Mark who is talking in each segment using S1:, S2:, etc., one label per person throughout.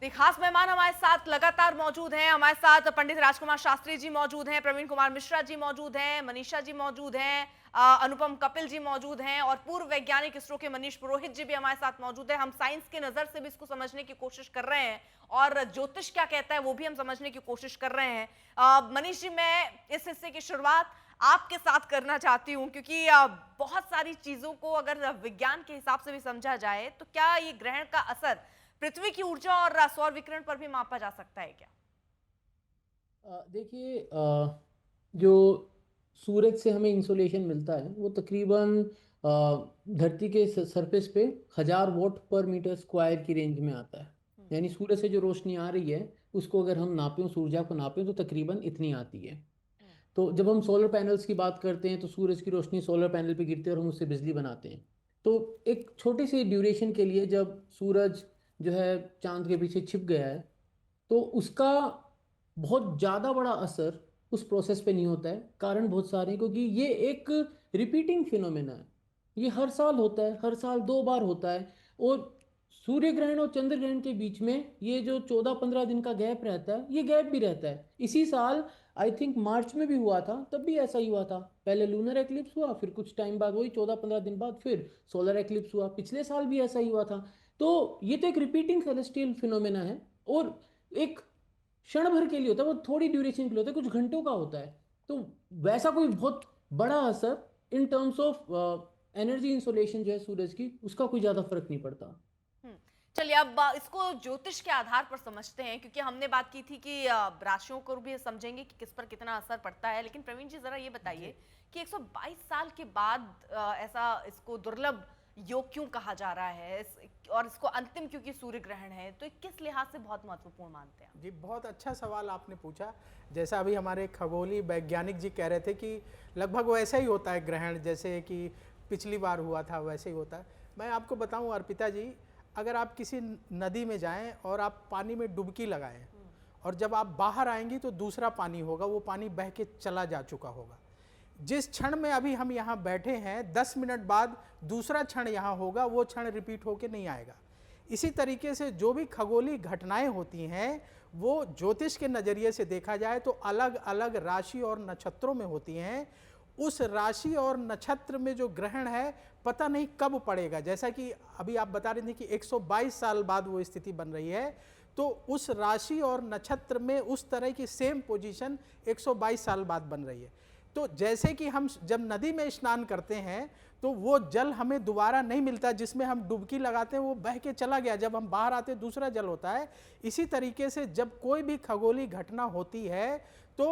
S1: खास मेहमान हमारे साथ लगातार मौजूद हैं। हमारे साथ पंडित राजकुमार शास्त्री जी मौजूद हैं, प्रवीण कुमार मिश्रा जी मौजूद हैं, मनीषा जी मौजूद हैं, अनुपम कपिल जी मौजूद हैं और पूर्व वैज्ञानिक इसरो के मनीष पुरोहित जी भी हमारे साथ मौजूद हैं। हम साइंस की नजर से भी इसको समझने की कोशिश कर रहे हैं और ज्योतिष क्या कहता है वो भी हम समझने की कोशिश कर रहे हैं। मनीष जी, मैं इस हिस्से की शुरुआत आपके साथ करना चाहती हूँ क्योंकि बहुत सारी चीजों को अगर विज्ञान के हिसाब से भी समझा जाए तो क्या ये ग्रहण का असर पृथ्वी की ऊर्जा और सौर विकिरण पर भी मापा जा सकता है क्या?
S2: देखिए, जो सूरज से हमें इंसोलेशन मिलता है वो तकरीबन धरती के सरफेस पे 1000 वॉट पर मीटर स्क्वायर की रेंज में आता है।
S1: हम्म,
S2: यानी सूरज से जो रोशनी आ रही है उसको अगर हम नापें, उस ऊर्जा को नापें, तो तकरीबन इतनी आती है।
S1: हम्म,
S2: तो जब हम सोलर पैनल्स की बात करते हैं तो सूरज की रोशनी सोलर पैनल पे गिरती है और हम उससे बिजली बनाते हैं। तो एक छोटी सी ड्यूरेशन के लिए जब सूरज जो है चांद के पीछे छिप गया है, तो उसका बहुत ज़्यादा बड़ा असर उस प्रोसेस पे नहीं होता है। कारण बहुत सारे हैं, क्योंकि ये एक रिपीटिंग फिनोमेना है। ये हर साल होता है, हर साल 2 बार होता है। और सूर्य ग्रहण और चंद्र ग्रहण के बीच में ये जो 14-15 दिन का गैप रहता है, ये गैप भी रहता है। इसी साल आई थिंक मार्च में भी हुआ था, तब भी ऐसा ही हुआ था। पहले लूनर एक्लिप्स हुआ, फिर कुछ टाइम बाद, वही 14-15 दिन बाद, फिर सोलर एक्लिप्स हुआ। पिछले साल भी ऐसा ही हुआ था। तो ये तो एक रिपीटिंग सेलेस्टियल फिनोमेना है। और एक क्षण भर के लिए होता है, वो थोड़ी ड्यूरेशन के लिए होता है, कुछ घंटों का होता है। तो वैसा कोई बहुत बड़ा असर in terms of energy insolation जो है सूरज की, उसका कोई ज़्यादा फर्क नहीं पड़ता।
S1: हम्म। चलिए अब इसको ज्योतिष के आधार पर समझते हैं क्योंकि हमने बात की थी कि राशियों को भी समझेंगे कि किस पर कितना असर पड़ता है। लेकिन प्रवीण जी, जरा ये
S2: जी।
S1: बताइए कि 122 साल के बाद ऐसा इसको दुर्लभ योग क्यों कहा जा रहा है और इसको अंतिम क्योंकि सूर्य ग्रहण है, तो ये किस लिहाज से बहुत महत्वपूर्ण मानते हैं?
S3: जी, बहुत अच्छा सवाल आपने पूछा। जैसा अभी हमारे खगोली वैज्ञानिक जी कह रहे थे कि लगभग वैसा ही होता है ग्रहण, जैसे कि पिछली बार हुआ था वैसे ही होता है। मैं आपको बताऊं अर्पिता जी, अगर आप किसी नदी में जाएं और आप पानी में डुबकी लगाएं और जब आप बाहर आएंगी तो दूसरा पानी होगा, वो पानी बह के चला जा चुका होगा। जिस क्षण में अभी हम यहाँ बैठे हैं 10 मिनट बाद दूसरा क्षण यहाँ होगा, वो क्षण रिपीट होके नहीं आएगा। इसी तरीके से जो भी खगोलीय घटनाएं होती हैं वो ज्योतिष के नज़रिए से देखा जाए तो अलग अलग राशि और नक्षत्रों में होती हैं। उस राशि और नक्षत्र में जो ग्रहण है पता नहीं कब पड़ेगा। जैसा कि अभी आप बता रहे थे कि 122 साल बाद वो स्थिति बन रही है, तो उस राशि और नक्षत्र में उस तरह की सेम पोजीशन 122 साल बाद बन रही है। तो जैसे कि हम जब नदी में स्नान करते हैं तो वो जल हमें दोबारा नहीं मिलता, जिसमें हम डुबकी लगाते हैं वो बह के चला गया, जब हम बाहर आते दूसरा जल होता है। इसी तरीके से जब कोई भी खगोलीय घटना होती है तो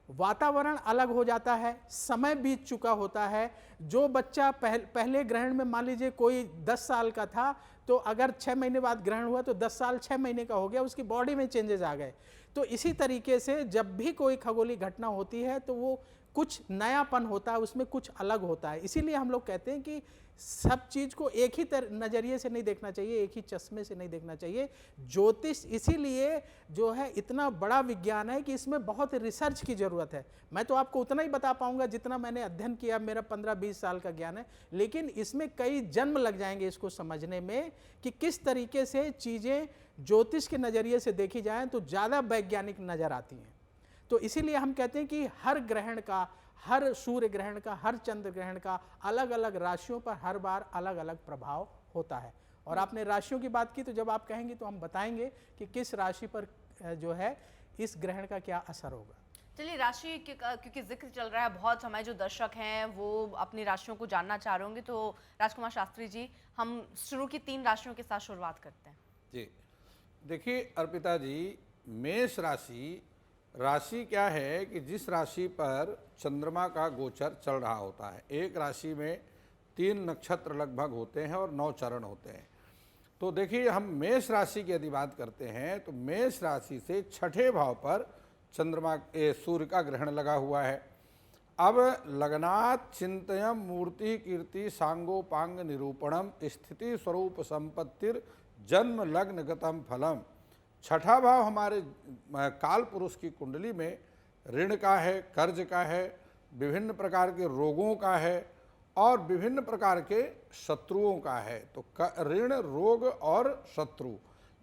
S3: वातावरण अलग हो जाता है, समय बीत चुका होता है। जो बच्चा पहले ग्रहण में मान लीजिए कोई 10 साल का था, तो अगर 6 महीने बाद ग्रहण हुआ तो 10 साल 6 महीने का हो गया, उसकी बॉडी में चेंजेस आ गए। तो इसी तरीके से जब भी कोई खगोलीय घटना होती है तो वो कुछ नयापन होता है, उसमें कुछ अलग होता है। इसीलिए हम लोग कहते हैं कि सब चीज को एक ही नजरिए से नहीं देखना चाहिए, एक ही चश्मे से नहीं देखना चाहिए। ज्योतिष इसीलिए जो है इतना बड़ा विज्ञान है कि इसमें बहुत रिसर्च की जरूरत है। मैं तो आपको उतना ही बता पाऊंगा जितना मैंने अध्ययन किया, मेरा 15-20 साल का ज्ञान है, लेकिन इसमें कई जन्म लग जाएंगे इसको समझने में कि किस तरीके से चीजें ज्योतिष के नजरिए से देखी जाएं तो ज्यादा वैज्ञानिक नजर आती हैं। तो इसीलिए हम कहते हैं कि हर ग्रहण का, हर सूर्य ग्रहण का, हर चंद्र ग्रहण का अलग अलग राशियों पर हर बार अलग अलग प्रभाव होता है। और आपने राशियों की बात की, तो जब आप कहेंगे तो हम बताएंगे कि किस राशि पर जो है इस ग्रहण का क्या असर होगा।
S1: चलिए राशि क्योंकि जिक्र चल रहा है बहुत, हमारे जो दर्शक हैं वो अपनी राशियों को जानना चाह रहे होंगे, तो राजकुमार शास्त्री जी, हम शुरू की 3 राशियों के साथ शुरुआत करते हैं।
S4: जी, देखिए अर्पिता जी, मेष राशि, राशि क्या है कि जिस राशि पर चंद्रमा का गोचर चल रहा होता है। एक राशि में 3 नक्षत्र लगभग होते हैं और 9 चरण होते हैं। तो देखिए, हम मेष राशि की यदि बात करते हैं तो मेष राशि से छठे भाव पर चंद्रमा सूर्य का ग्रहण लगा हुआ है। अब लग्नात् चिंतयम मूर्ति कीर्ति सांगोपांग निरूपणम स्थिति स्वरूप संपत्तिर जन्म लग्न गतम फलम। छठा भाव हमारे काल पुरुष की कुंडली में ऋण का है, कर्ज का है, विभिन्न प्रकार के रोगों का है और विभिन्न प्रकार के शत्रुओं का है। तो ऋण, रोग और शत्रु,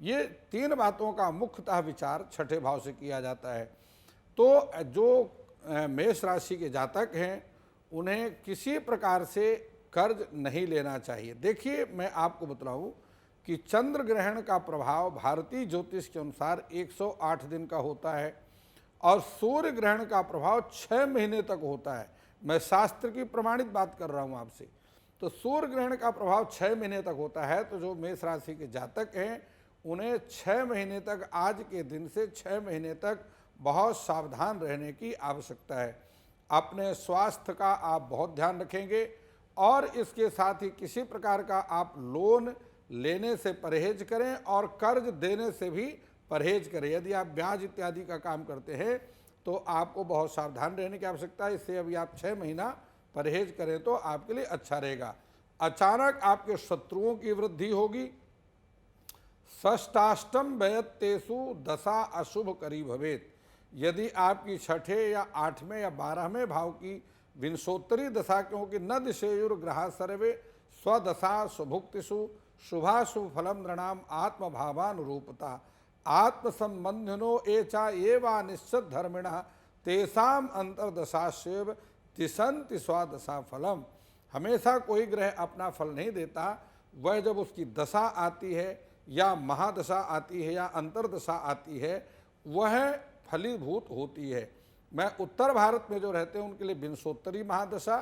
S4: ये तीन बातों का मुख्यतः विचार छठे भाव से किया जाता है। तो जो मेष राशि के जातक हैं उन्हें किसी प्रकार से कर्ज नहीं लेना चाहिए। देखिए, मैं आपको बतलाऊं कि चंद्र ग्रहण का प्रभाव भारतीय ज्योतिष के अनुसार 108 दिन का होता है और सूर्य ग्रहण का प्रभाव 6 महीने तक होता है। मैं शास्त्र की प्रमाणित बात कर रहा हूं आपसे। तो सूर्य ग्रहण का प्रभाव 6 महीने तक होता है। तो जो मेष राशि के जातक हैं उन्हें 6 महीने तक, आज के दिन से 6 महीने तक बहुत सावधान रहने की आवश्यकता है। अपने स्वास्थ्य का आप बहुत ध्यान रखेंगे और इसके साथ ही किसी प्रकार का आप लोन लेने से परहेज करें और कर्ज देने से भी परहेज करें। यदि आप ब्याज इत्यादि का काम करते हैं तो आपको बहुत सावधान रहने की आवश्यकता है। इससे अभी आप 6 महीना परहेज करें तो आपके लिए अच्छा रहेगा। अचानक आपके शत्रुओं की वृद्धि होगी। षष्टाष्टम व्ययतेषु दशा अशुभ करी भवेत। यदि आपकी छठे या 8वें या 12वें भाव की विंशोत्तरी दशा, क्योंकि न दिशेयुर्ग्रहा सर्वे स्वदशा सुभुक्तिषु शुभाशुभ फलम नृणाम आत्मभावानुरूपता आत्मसंबंधिनो एचा एवा निश्चित धर्मिणः तेषाम अंतर्दशास्येव तिसंति स्वदशा फलम। हमेशा कोई ग्रह अपना फल नहीं देता। वह जब उसकी दशा आती है या महादशा आती है या अंतर्दशा आती है वह फलीभूत होती है। मैं उत्तर भारत में जो रहते हैं उनके लिए विंशोत्तरी महादशा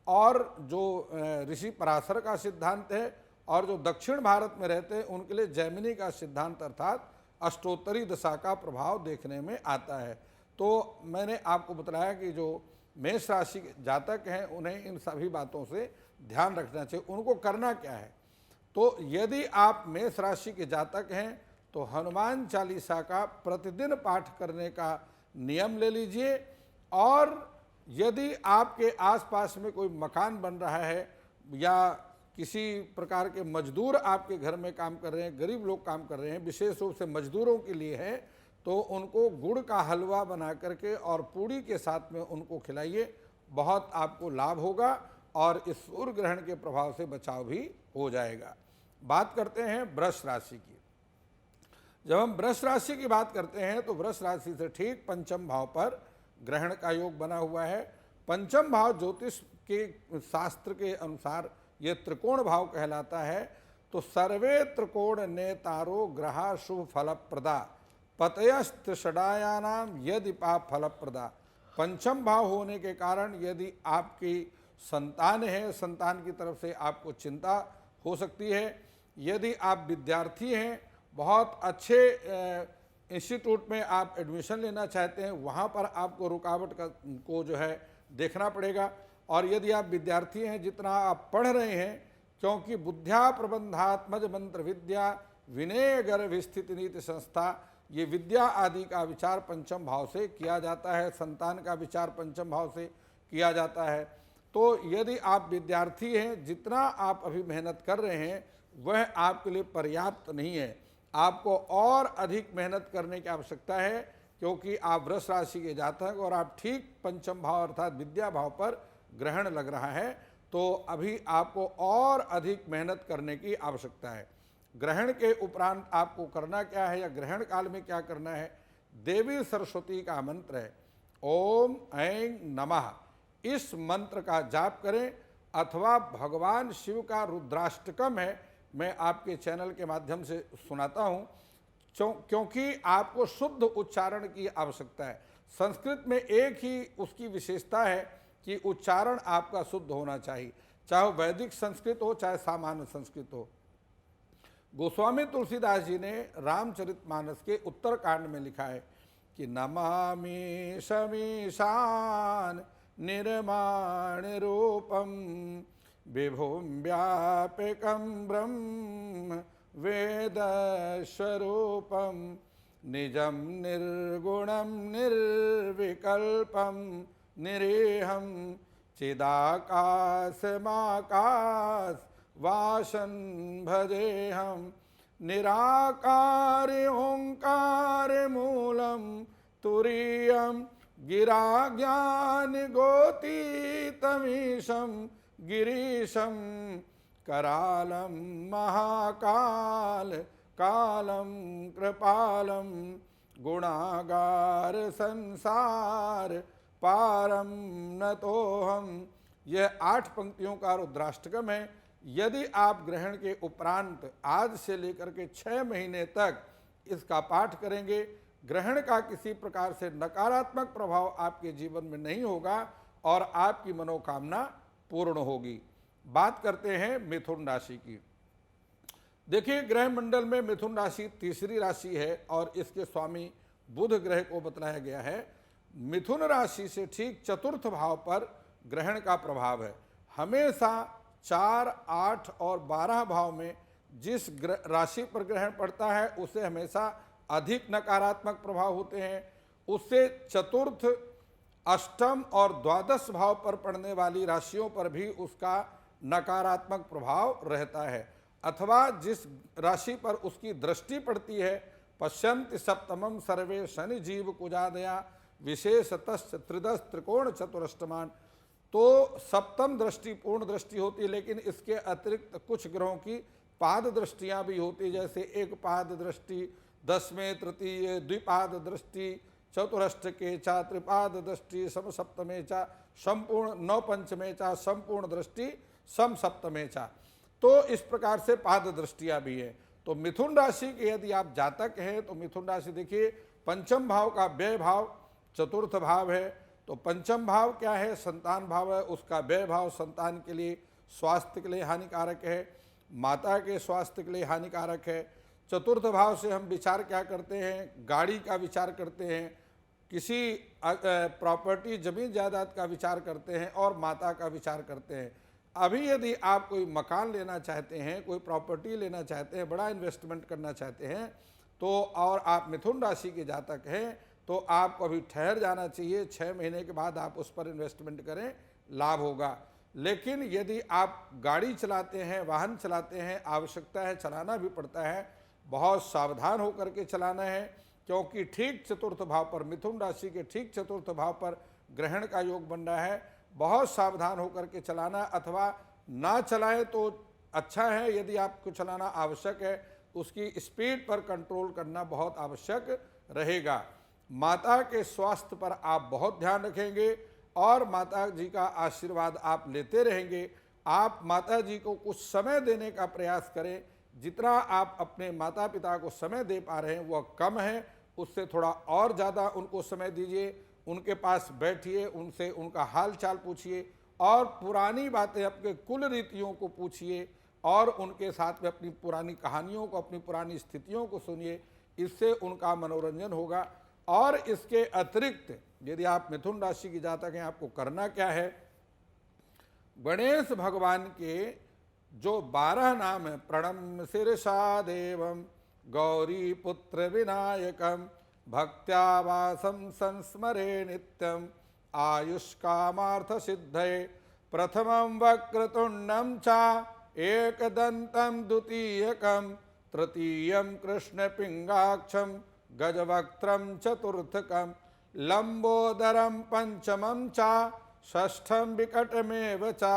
S4: और जो ऋषि पराशर का सिद्धांत है, और जो दक्षिण भारत में रहते हैं उनके लिए जैमिनी का सिद्धांत अर्थात अष्टोत्तरी दशा का प्रभाव देखने में आता है। तो मैंने आपको बताया कि जो मेष राशि के जातक हैं उन्हें इन सभी बातों से ध्यान रखना चाहिए। उनको करना क्या है, तो यदि आप मेष राशि के जातक हैं तो हनुमान चालीसा का प्रतिदिन पाठ करने का नियम ले लीजिए। और यदि आपके आसपास में कोई मकान बन रहा है या किसी प्रकार के मजदूर आपके घर में काम कर रहे हैं, गरीब लोग काम कर रहे हैं, विशेष रूप से मजदूरों के लिए है, तो उनको गुड़ का हलवा बना करके और पूड़ी के साथ में उनको खिलाइए। बहुत आपको लाभ होगा और इस सूर्य ग्रहण के प्रभाव से बचाव भी हो जाएगा। बात करते हैं वृष राशि की। जब हम वृष राशि की बात करते हैं तो वृष राशि से ठीक पंचम भाव पर ग्रहण का योग बना हुआ है। पंचम भाव ज्योतिष के शास्त्र के अनुसार ये त्रिकोण भाव कहलाता है। तो सर्वे त्रिकोण नेतारो ग्रहा शुभ फलप्रदा पतयस्त्रिषडायानाम यदि पाप फलप्रदा। पंचम भाव होने के कारण यदि आपकी संतान है, संतान की तरफ से आपको चिंता हो सकती है। यदि आप विद्यार्थी हैं, बहुत अच्छे इंस्टीट्यूट में आप एडमिशन लेना चाहते हैं, वहाँ पर आपको रुकावट को जो है देखना पड़ेगा। और यदि आप विद्यार्थी हैं, जितना आप पढ़ रहे हैं, क्योंकि बुद्ध्या प्रबंधात्मज मंत्र विद्या विनय गर्भ स्थिति नीति संस्था, ये विद्या आदि का विचार पंचम भाव से किया जाता है, संतान का विचार पंचम भाव से किया जाता है। तो यदि आप विद्यार्थी हैं, जितना आप अभी मेहनत कर रहे हैं वह आपके लिए पर्याप्त नहीं है। आपको और अधिक मेहनत करने की आवश्यकता है, क्योंकि आप वृष राशि के जातक और आप ठीक पंचम भाव अर्थात विद्या भाव पर ग्रहण लग रहा है, तो अभी आपको और अधिक मेहनत करने की आवश्यकता है। ग्रहण के उपरांत आपको करना क्या है या ग्रहण काल में क्या करना है, देवी सरस्वती का मंत्र है ओम ऐं नमः। इस मंत्र का जाप करें, अथवा भगवान शिव का रुद्राष्टकम है, मैं आपके चैनल के माध्यम से सुनाता हूँ, क्योंकि आपको शुद्ध उच्चारण की आवश्यकता है। संस्कृत में एक ही उसकी विशेषता है कि उच्चारण आपका शुद्ध होना चाहिए, चाहे वैदिक संस्कृत हो चाहे सामान्य संस्कृत हो। गोस्वामी तुलसीदास जी ने रामचरितमानस के उत्तरकांड में लिखा है कि नमामि शमीशान निर्माण रूपम विभुम व्यापकं ब्रह्म वेद स्वरूपम निजम निर्गुणम निर्विकल्पम निरेहम चिदाकाशमाकाश वासन भजेहम निराकार ओंकार मूलम तुरीयम गिरा ज्ञान गोतीतमीशम गिरीशम करालम महाकाल कालम कृपालम गुणागार संसार पारम न तो हम। यह 8 पंक्तियों का रुद्राष्टकम है। यदि आप ग्रहण के उपरांत आज से लेकर के 6 महीने तक इसका पाठ करेंगे, ग्रहण का किसी प्रकार से नकारात्मक प्रभाव आपके जीवन में नहीं होगा और आपकी मनोकामना पूर्ण होगी। बात करते हैं मिथुन राशि की। देखिए, ग्रह मंडल में मिथुन राशि तीसरी राशि है और इसके स्वामी बुध ग्रह को बतलाया गया है। मिथुन राशि से ठीक चतुर्थ भाव पर ग्रहण का प्रभाव है। हमेशा 4, 8 और 12 भाव में जिस राशि पर ग्रहण पड़ता है उसे हमेशा अधिक नकारात्मक प्रभाव होते हैं। उससे चतुर्थ, अष्टम और द्वादश भाव पर पड़ने वाली राशियों पर भी उसका नकारात्मक प्रभाव रहता है। अथवा जिस राशि पर उसकी दृष्टि पड़ती है, पश्यन्ति सप्तमम सर्वे शनि जीव कुजादया विशेषतः त्रिदश त्रिकोण चतुरष्टमान। तो सप्तम दृष्टि पूर्ण दृष्टि होती है, लेकिन इसके अतिरिक्त कुछ ग्रहों की पाद दृष्टियां भी होती, जैसे एक पाद दृष्टि, 10वें तृतीय द्विपाद दृष्टि, चतुरष्टके चा त्रिपाद दृष्टि, सम सप्तमे चा संपूर्ण, नौ पंचमे चा संपूर्ण दृष्टि, सम सप्तमे चा। तो इस प्रकार से पाद दृष्टियां भी है। तो मिथुन राशि के यदि आप जातक हैं तो मिथुन राशि देखिए, पंचम भाव का व्यय भाव चतुर्थ भाव है। तो पंचम भाव क्या है? संतान भाव है। उसका व्यय भाव संतान के लिए, स्वास्थ्य के लिए हानिकारक है, माता के स्वास्थ्य के लिए हानिकारक है। चतुर्थ भाव से हम विचार क्या करते हैं? गाड़ी का विचार करते हैं, किसी प्रॉपर्टी जमीन जायदाद का विचार करते हैं और माता का विचार करते हैं। अभी यदि आप कोई मकान लेना चाहते हैं, कोई प्रॉपर्टी लेना चाहते हैं, बड़ा इन्वेस्टमेंट करना चाहते हैं, तो और आप मिथुन राशि के जातक हैं तो आपको अभी ठहर जाना चाहिए। 6 महीने के बाद आप उस पर इन्वेस्टमेंट करें, लाभ होगा। लेकिन यदि आप गाड़ी चलाते हैं, वाहन चलाते हैं, आवश्यकता है, चलाना भी पड़ता है, बहुत सावधान होकर के चलाना है, क्योंकि ठीक चतुर्थ भाव पर, मिथुन राशि के ठीक चतुर्थ भाव पर ग्रहण का योग बन रहा है। बहुत सावधान होकर के चलाना, अथवा ना चलाएं तो अच्छा है। यदि आपको चलाना आवश्यक है, उसकी स्पीड पर कंट्रोल करना बहुत आवश्यक रहेगा। माता के स्वास्थ्य पर आप बहुत ध्यान रखेंगे और माता जी का आशीर्वाद आप लेते रहेंगे। आप माता जी को कुछ समय देने का प्रयास करें। जितना आप अपने माता पिता को समय दे पा रहे हैं वह कम है, उससे थोड़ा और ज़्यादा उनको समय दीजिए। उनके पास बैठिए, उनसे उनका हाल चाल पूछिए और पुरानी बातें, अपने कुल रीतियों को पूछिए और उनके साथ में अपनी पुरानी कहानियों को, अपनी पुरानी स्थितियों को सुनिए। इससे उनका मनोरंजन होगा। और इसके अतिरिक्त यदि आप मिथुन राशि की जातक हैं, आपको करना क्या है? गणेश भगवान के जो 12 नाम है, प्रणम शीर्षा देवम गौरी पुत्र विनायकम भक्त्या वासम संस्मरे नित्यम आयुष्कामार्थ सिद्धये प्रथमं वक्रतुंडम चा एकदंतं द्वितीयकं तृतीयं कृष्ण पिंगाक्षम गजवक्त्रं चतुर्थकं लंबोदरं पंचमं चा षष्ठं विकटमेव चा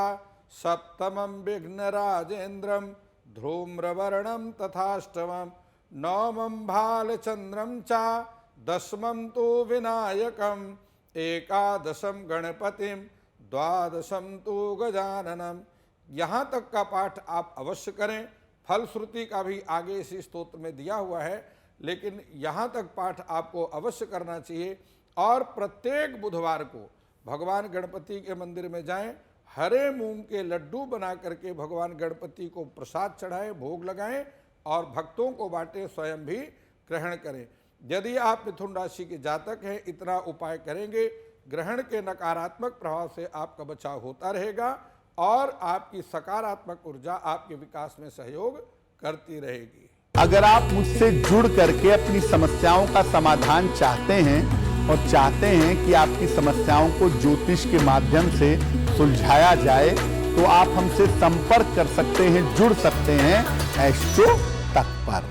S4: सप्तमं विघ्नराजेन्द्रं धूम्रवर्णं तथाष्टमं नवमं भालचंद्रं चा दशमं तु विनायकं एकादशं गणपतिं द्वादशं तु गजाननं। यहाँ तक का पाठ आप अवश्य करें। फलश्रुति का भी आगे इसी स्तोत्र में दिया हुआ है, लेकिन यहाँ तक पाठ आपको अवश्य करना चाहिए। और प्रत्येक बुधवार को भगवान गणपति के मंदिर में जाएं, हरे मूंग के लड्डू बना करके भगवान गणपति को प्रसाद चढ़ाएं, भोग लगाएं और भक्तों को बांटें, स्वयं भी ग्रहण करें। यदि आप मिथुन राशि के जातक हैं, इतना उपाय करेंगे, ग्रहण के नकारात्मक प्रभाव से आपका बचाव होता रहेगा और आपकी सकारात्मक ऊर्जा आपके विकास में सहयोग करती रहेगी।
S5: अगर आप मुझसे जुड़ करके अपनी समस्याओं का समाधान चाहते हैं और चाहते हैं कि आपकी समस्याओं को ज्योतिष के माध्यम से सुलझाया जाए, तो आप हमसे संपर्क कर सकते हैं, जुड़ सकते हैं एस्ट्रो तक पर।